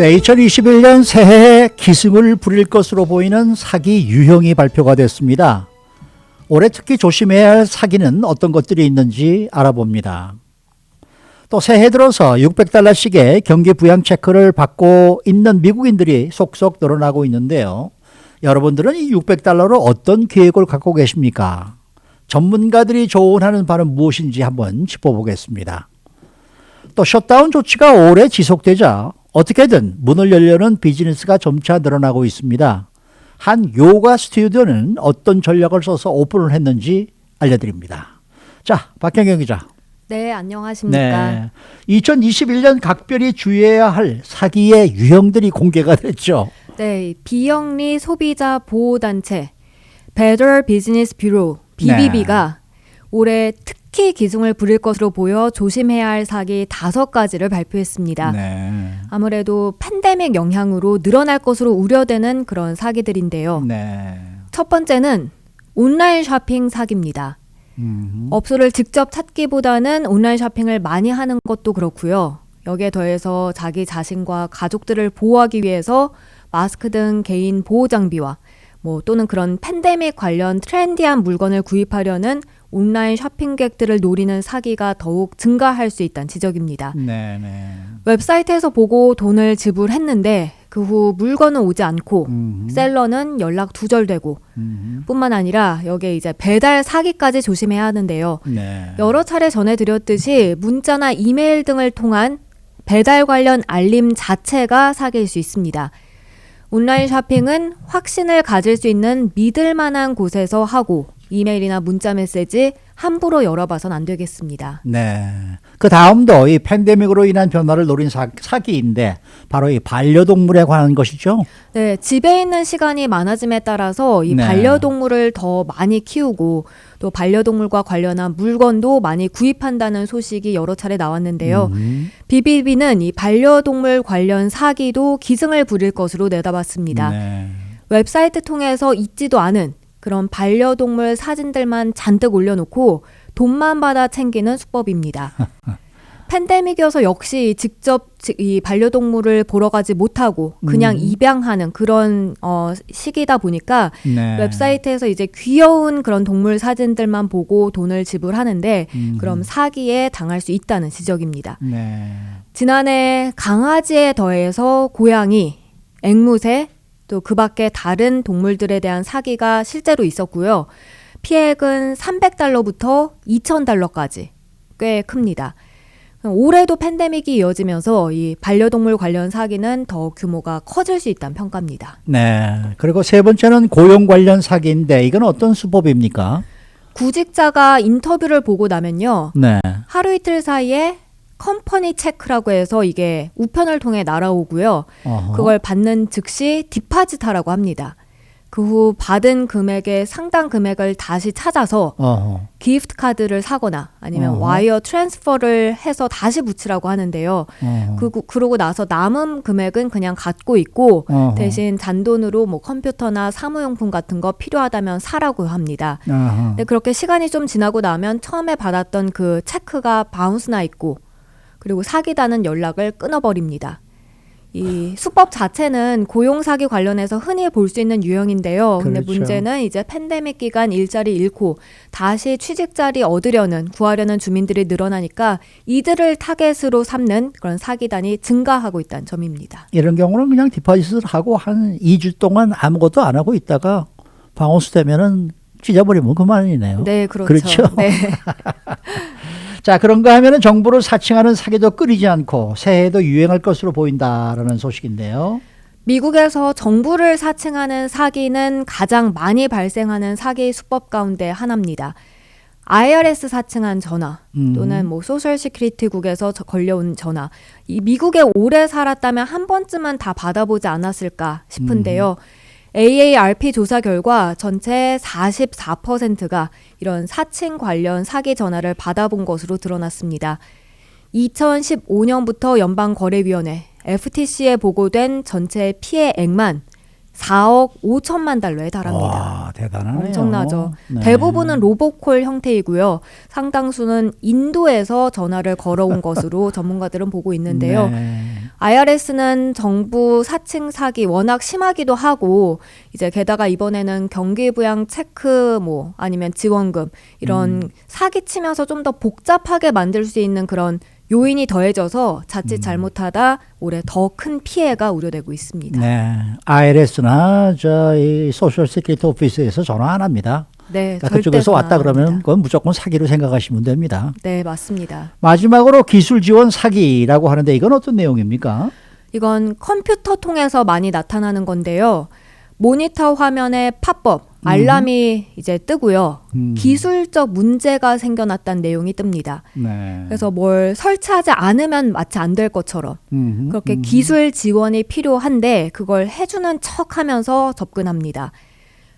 네, 2021년 새해에 기승을 부릴 것으로 보이는 사기 유형이 발표가 됐습니다. 올해 특히 조심해야 할 사기는 어떤 것들이 있는지 알아봅니다. 또 새해 들어서 600달러씩의 경기 부양 체크를 받고 있는 미국인들이 속속 늘어나고 있는데요. 여러분들은 이 600달러로 어떤 계획을 갖고 계십니까? 전문가들이 조언하는 바는 무엇인지 한번 짚어보겠습니다. 또 셧다운 조치가 오래 지속되자 어떻게든 문을 열려는 비즈니스가 점차 늘어나고 있습니다. 한 요가 스튜디오는 어떤 전략을 써서 오픈을 했는지 알려드립니다. 자, 박경영 기자. 네, 안녕하십니까. 네, 2021년 각별히 주의해야 할 사기의 유형들이 공개가 됐죠. 네, 비영리 소비자 보호단체 Better Business Bureau BBB가 올해 특히 기승을 부릴 것으로 보여 조심해야 할 사기 5가지를 발표했습니다. 네. 아무래도 팬데믹 영향으로 늘어날 것으로 우려되는 그런 사기들인데요. 네. 첫 번째는 온라인 쇼핑 사기입니다. 업소를 직접 찾기보다는 온라인 쇼핑을 많이 하는 것도 그렇고요. 여기에 더해서 자기 자신과 가족들을 보호하기 위해서 마스크 등 개인 보호 장비와 또는 그런 팬데믹 관련 트렌디한 물건을 구입하려는 온라인 쇼핑객들을 노리는 사기가 더욱 증가할 수 있다는 지적입니다. 네네. 웹사이트에서 보고 돈을 지불했는데 그 후 물건은 오지 않고 셀러는 연락 두절되고 뿐만 아니라 여기에 이제 배달 사기까지 조심해야 하는데요. 네. 여러 차례 전해드렸듯이 문자나 이메일 등을 통한 배달 관련 알림 자체가 사기일 수 있습니다. 온라인 쇼핑은 확신을 가질 수 있는 믿을 만한 곳에서 하고 이메일이나 문자 메시지 함부로 열어봐선 안 되겠습니다. 네. 그 다음도 이 팬데믹으로 인한 변화를 노린 사기인데 바로 이 반려동물에 관한 것이죠. 네, 집에 있는 시간이 많아짐에 따라서 이 네. 반려동물을 더 많이 키우고 또 반려동물과 관련한 물건도 많이 구입한다는 소식이 여러 차례 나왔는데요. BBB는 이 반려동물 관련 사기도 기승을 부릴 것으로 내다봤습니다. 네. 웹사이트 통해서 있지도 않은 그런 반려동물 사진들만 잔뜩 올려놓고 돈만 받아 챙기는 수법입니다. 팬데믹이어서 역시 직접 이 반려동물을 보러 가지 못하고 그냥 입양하는 그런 시기다 보니까 네. 웹사이트에서 이제 귀여운 그런 동물 사진들만 보고 돈을 지불하는데 그럼 사기에 당할 수 있다는 지적입니다. 네. 지난해 강아지에 더해서 고양이, 앵무새, 또 그 밖에 다른 동물들에 대한 사기가 실제로 있었고요. 피해액은 $300부터 $2,000까지 꽤 큽니다. 올해도 팬데믹이 이어지면서 이 반려동물 관련 사기는 더 규모가 커질 수 있다는 평가입니다. 네. 그리고 세 번째는 고용 관련 사기인데 이건 어떤 수법입니까? 구직자가 인터뷰를 보고 나면요. 네. 하루 이틀 사이에 컴퍼니 체크라고 해서 이게 우편을 통해 날아오고요. 어허. 그걸 받는 즉시 디파짓하라고 합니다. 그 후 받은 금액의 상당 금액을 다시 찾아서 어허. 기프트 카드를 사거나 아니면 어허. 와이어 트랜스퍼를 해서 다시 붙이라고 하는데요. 어허. 그러고 나서 남은 금액은 그냥 갖고 있고 어허. 대신 잔돈으로 컴퓨터나 사무용품 같은 거 필요하다면 사라고 합니다. 어허. 근데 그렇게 시간이 좀 지나고 나면 처음에 받았던 그 체크가 바운스나 있고 그리고 사기다는 연락을 끊어버립니다. 이 수법 자체는 고용사기 관련해서 흔히 볼 수 있는 유형인데요. 근데 그렇죠. 문제는 이제 팬데믹 기간 일자리 잃고 다시 취직 자리 구하려는 주민들이 늘어나니까 이들을 타겟으로 삼는 그런 사기단이 증가하고 있다는 점입니다. 이런 경우는 그냥 디파짓을 하고 한 2주 동안 아무것도 안 하고 있다가 바운스 되면은 찢어버리면 그만이네요. 네, 그렇죠. 그렇죠. 네. 자, 그런가 하면은 정부를 사칭하는 사기도 끊이지 않고 새해에도 유행할 것으로 보인다라는 소식인데요. 미국에서 정부를 사칭하는 사기는 가장 많이 발생하는 사기 수법 가운데 하나입니다. IRS 사칭한 전화 또는 소셜 시큐리티국에서 걸려온 전화. 이 미국에 오래 살았다면 한 번쯤은 다 받아보지 않았을까 싶은데요. AARP 조사 결과 전체 44%가 이런 사칭 관련 사기 전화를 받아본 것으로 드러났습니다. 2015년부터 연방거래위원회 FTC에 보고된 전체 피해액만 4억 5천만 달러에 달합니다. 와, 대단하네요. 엄청나죠. 네. 대부분은 로보콜 형태이고요. 상당수는 인도에서 전화를 걸어온 것으로 전문가들은 보고 있는데요. 네. IRS는 정부 사칭 사기 워낙 심하기도 하고 이제 게다가 이번에는 경기부양 체크 뭐 아니면 지원금 이런 사기 치면서 좀 더 복잡하게 만들 수 있는 그런 요인이 더해져서 자칫 잘못하다 올해 더 큰 피해가 우려되고 있습니다. 네. IRS나 저희 소셜 시큐리티 오피스에서 전화 안 합니다. 네, 그러니까 절대 그쪽에서 왔다 전화 안 그러면 합니다. 그건 무조건 사기로 생각하시면 됩니다. 네, 맞습니다. 마지막으로 기술 지원 사기라고 하는데 이건 어떤 내용입니까? 이건 컴퓨터 통해서 많이 나타나는 건데요. 모니터 화면에 팝업, 알람이 이제 뜨고요. 기술적 문제가 생겨났다는 내용이 뜹니다. 네. 그래서 뭘 설치하지 않으면 마치 안 될 것처럼 그렇게 기술 지원이 필요한데 그걸 해주는 척하면서 접근합니다.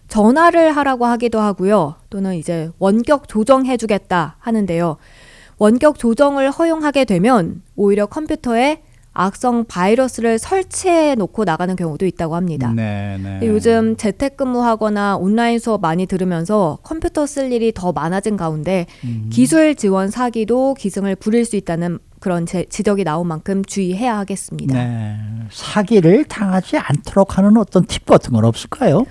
전화를 하라고 하기도 하고요. 또는 이제 원격 조정해주겠다 하는데요. 원격 조정을 허용하게 되면 오히려 컴퓨터에 악성 바이러스를 설치해 놓고 나가는 경우도 있다고 합니다. 네, 네. 요즘 재택근무하거나 온라인 수업 많이 들으면서 컴퓨터 쓸 일이 더 많아진 가운데 기술 지원 사기도 기승을 부릴 수 있다는 그런 지적이 나온 만큼 주의해야 하겠습니다. 네. 사기를 당하지 않도록 하는 어떤 팁 같은 건 없을까요?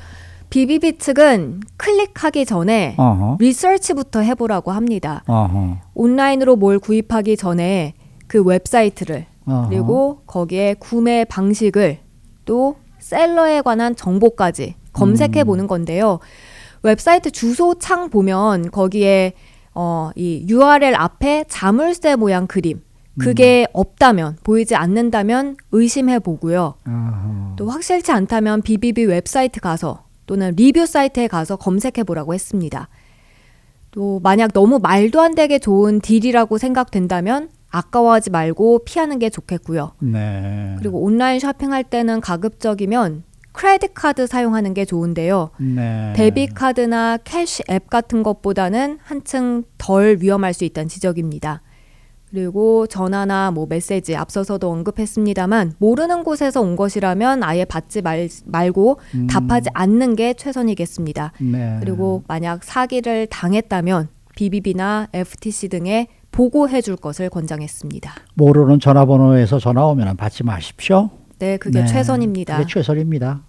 BBB 측은 클릭하기 전에 어허. 리서치부터 해보라고 합니다. 어허. 온라인으로 뭘 구입하기 전에 그 웹사이트를 어허. 그리고 거기에 구매 방식을 또 셀러에 관한 정보까지 검색해 보는 건데요. 웹사이트 주소 창 보면 거기에 이 URL 앞에 자물쇠 모양 그림 그게 없다면 보이지 않는다면 의심해 보고요. 어허. 또 확실치 않다면 BBB 웹사이트 가서 또는 리뷰 사이트에 가서 검색해 보라고 했습니다. 또 만약 너무 말도 안 되게 좋은 딜이라고 생각된다면 아까워하지 말고 피하는 게 좋겠고요. 네. 그리고 온라인 쇼핑할 때는 가급적이면 크레딧 카드 사용하는 게 좋은데요. 네. 데뷔 카드나 캐시 앱 같은 것보다는 한층 덜 위험할 수 있다는 지적입니다. 그리고 전화나 뭐 메시지 앞서서도 언급했습니다만 모르는 곳에서 온 것이라면 아예 받지 말고 답하지 않는 게 최선이겠습니다. 네. 그리고 만약 사기를 당했다면 BBB나 FTC 등에 보고해 줄 것을 권장했습니다. 모르는 전화번호에서 전화 오면 받지 마십시오. 네, 그게 네, 최선입니다. 그게 최선입니다.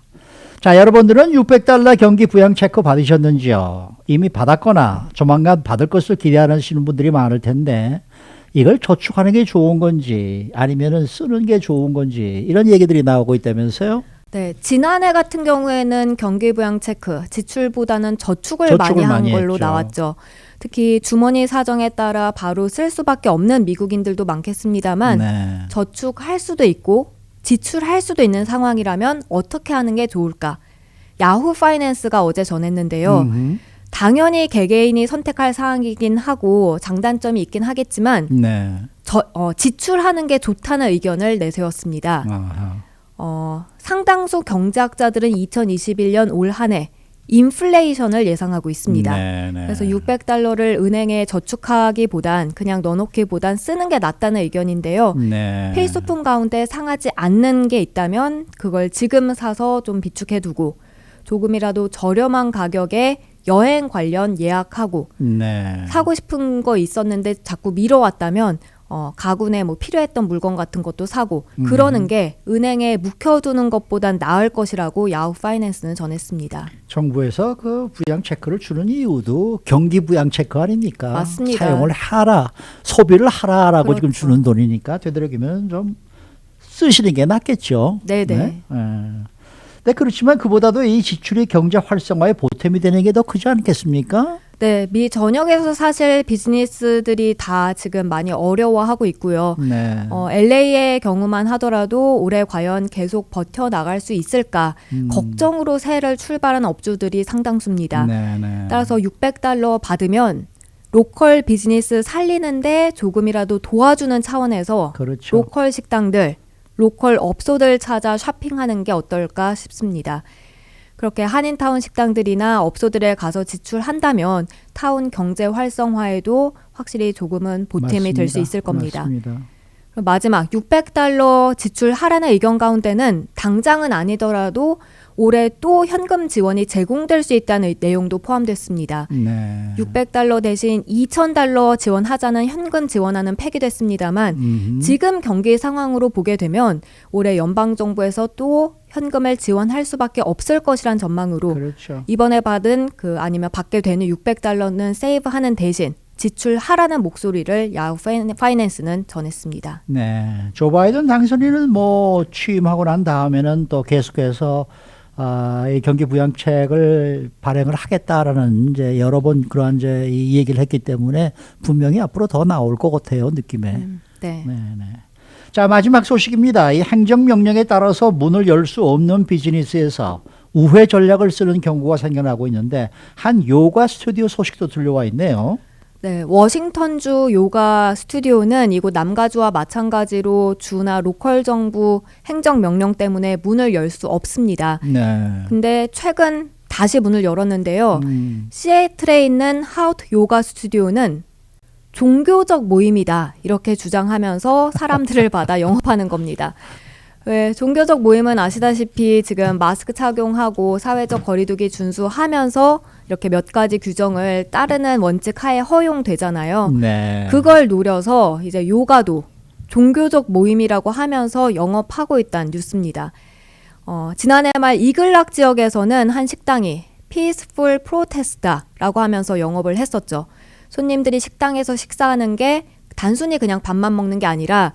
자, 여러분들은 $600 경기 부양 체크 받으셨는지요? 이미 받았거나 조만간 받을 것을 기대하시는 분들이 많을 텐데 이걸 저축하는 게 좋은 건지 아니면은 쓰는 게 좋은 건지 이런 얘기들이 나오고 있다면서요? 네, 지난해 같은 경우에는 경기부양 체크, 지출보다는 저축을 많이 한 걸로 했죠. 나왔죠. 특히 주머니 사정에 따라 바로 쓸 수밖에 없는 미국인들도 많겠습니다만 네. 저축할 수도 있고 지출할 수도 있는 상황이라면 어떻게 하는 게 좋을까? 야후 파이낸스가 어제 전했는데요. 당연히 개개인이 선택할 사항이긴 하고 장단점이 있긴 하겠지만 네. 지출하는 게 좋다는 의견을 내세웠습니다. 아하. 상당수 경제학자들은 2021년 올 한 해 인플레이션을 예상하고 있습니다. 네네. 그래서 $600를 은행에 저축하기보단 그냥 넣어놓기보단 쓰는 게 낫다는 의견인데요. 네. 필수품 가운데 상하지 않는 게 있다면 그걸 지금 사서 좀 비축해두고 조금이라도 저렴한 가격에 여행 관련 예약하고 네. 사고 싶은 거 있었는데 자꾸 미뤄왔다면 가구내 뭐 필요했던 물건 같은 것도 사고 그러는 게 은행에 묵혀두는 것보단 나을 것이라고 야후 파이낸스는 전했습니다. 정부에서 그 부양 체크를 주는 이유도 경기 부양 체크 아닙니까? 맞습니다. 사용을 하라, 소비를 하라라고 그렇죠. 지금 주는 돈이니까 되도록이면 좀 쓰시는 게 낫겠죠. 네네. 네. 네, 그렇지만 그보다도 이 지출이 경제 활성화에 보탬이 되는 게 더 크지 않겠습니까? 네, 미 전역에서 사실 비즈니스들이 다 지금 많이 어려워하고 있고요. 네. LA의 경우만 하더라도 올해 과연 계속 버텨나갈 수 있을까 걱정으로 새해를 출발한 업주들이 상당수입니다. 네. 따라서 $600 받으면 로컬 비즈니스 살리는데 조금이라도 도와주는 차원에서 그렇죠. 로컬 식당들, 로컬 업소들 찾아 쇼핑하는 게 어떨까 싶습니다. 그렇게 한인타운 식당들이나 업소들에 가서 지출한다면 타운 경제 활성화에도 확실히 조금은 보탬이 될 수 있을 겁니다. 맞습니다. 마지막 $600 지출하라는 의견 가운데는 당장은 아니더라도 올해 또 현금 지원이 제공될 수 있다는 내용도 포함됐습니다. 네. 600달러 대신 2,000달러 지원하자는 현금 지원안은 폐기됐습니다만 지금 경기 상황으로 보게 되면 올해 연방정부에서 또 현금을 지원할 수밖에 없을 것이란 전망으로 그렇죠. 이번에 받은 아니면 받게 되는 600달러는 세이브하는 대신 지출하라는 목소리를 야후 파이낸스는 전했습니다. 네. 조 바이든 당선인은 뭐 취임하고 난 다음에는 또 계속해서 이 경기 부양책을 발행을 하겠다라는 이제 여러 번 그러한 이제 이 얘기를 했기 때문에 분명히 앞으로 더 나올 것 같아요, 느낌에. 네. 네, 네. 자, 마지막 소식입니다. 이 행정명령에 따라서 문을 열 수 없는 비즈니스에서 우회 전략을 쓰는 경우가 생겨나고 있는데 한 요가 스튜디오 소식도 들려와 있네요. 네, 워싱턴주 요가 스튜디오는 이곳 남가주와 마찬가지로 주나 로컬 정부 행정명령 때문에 문을 열 수 없습니다. 네. 근데 최근 다시 문을 열었는데요. 시애틀에 있는 하우트 요가 스튜디오는 종교적 모임이다 이렇게 주장하면서 사람들을 받아 영업하는 겁니다. 왜 종교적 모임은 아시다시피 지금 마스크 착용하고 사회적 거리두기 준수하면서 이렇게 몇 가지 규정을 따르는 원칙 하에 허용되잖아요. 네. 그걸 노려서 이제 요가도 종교적 모임이라고 하면서 영업하고 있다는 뉴스입니다. 지난해 말 이글락 지역에서는 한 식당이 Peaceful Protest라고 하면서 영업을 했었죠. 손님들이 식당에서 식사하는 게 단순히 그냥 밥만 먹는 게 아니라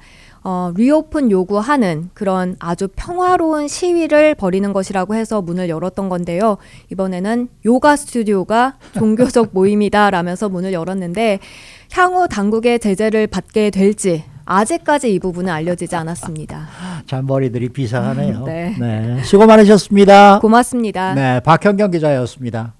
리오픈 요구하는 그런 아주 평화로운 시위를 벌이는 것이라고 해서 문을 열었던 건데요. 이번에는 요가 스튜디오가 종교적 모임이다라면서 문을 열었는데 향후 당국의 제재를 받게 될지 아직까지 이 부분은 알려지지 않았습니다. 참 머리들이 비상하네요. 네. 네. 수고 많으셨습니다. 고맙습니다. 네, 박현경 기자였습니다.